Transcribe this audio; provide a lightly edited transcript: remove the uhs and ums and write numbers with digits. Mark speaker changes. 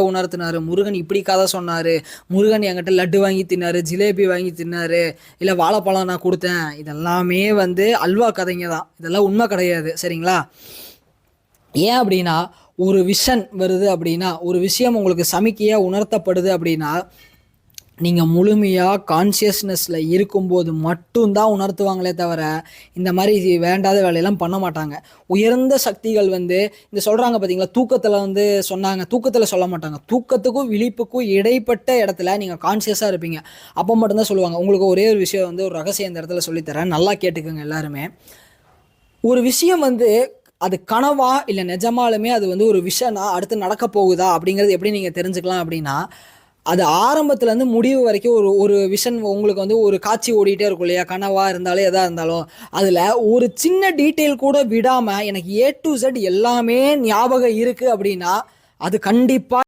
Speaker 1: உணர்த்தினாரு, முருகன் இப்படி கதை சொன்னாரு, முருகன் என்கிட்ட லட்டு வாங்கி தின்னாரு, ஜிலேபி வாங்கி தின்னாரு, இல்லை வாழைப்பழம் நான் கொடுத்தேன், இதெல்லாமே வந்து அல்வா கதைங்க தான். இதெல்லாம் உண்மை கிடையாது. சரிங்களா? ஏன் அப்படின்னா, ஒரு விஷன் வருது அப்படின்னா, ஒரு விஷயம் உங்களுக்கு சமிக்கையாக உணர்த்தப்படுது அப்படின்னா, நீங்கள் முழுமையாக கான்சியஸ்னஸில் இருக்கும்போது மட்டும்தான் உணர்த்துவாங்களே தவிர, இந்த மாதிரி வேண்டாத வேலையெல்லாம் பண்ண மாட்டாங்க. உயர்ந்த சக்திகள் வந்து இந்த சொல்கிறாங்க பார்த்தீங்களா, தூக்கத்தில் வந்து சொன்னாங்க, தூக்கத்தில் சொல்ல மாட்டாங்க. தூக்கத்துக்கும் விழிப்புக்கும் இடைப்பட்ட இடத்துல நீங்கள் கான்சியஸாக இருப்பீங்க. அப்போ மட்டும்தான் சொல்லுவாங்க. உங்களுக்கு ஒரே ஒரு விஷயம் வந்து ஒரு ரகசியம் இந்த இடத்துல சொல்லித்தரேன், நல்லா கேட்டுக்கோங்க எல்லாருமே. ஒரு விஷயம் வந்து அது கனவா இல்லை நிஜமாலுமே அது வந்து ஒரு விஷனா அடுத்து நடக்க போகுதா அப்படிங்கிறது எப்படி நீங்கள் தெரிஞ்சுக்கலாம் அப்படின்னா, அது ஆரம்பத்துலேருந்து முடிவு வரைக்கும் ஒரு ஒரு விஷன் உங்களுக்கு வந்து ஒரு காட்சி ஓடிட்டே இருக்கும் இல்லையா, கனவாக இருந்தாலும் எதாக இருந்தாலும் அதில் ஒரு சின்ன டீட்டெயில் கூட விடாமல் எனக்கு A to Z எல்லாமே ஞாபகம் இருக்குது அப்படின்னா அது கண்டிப்பாக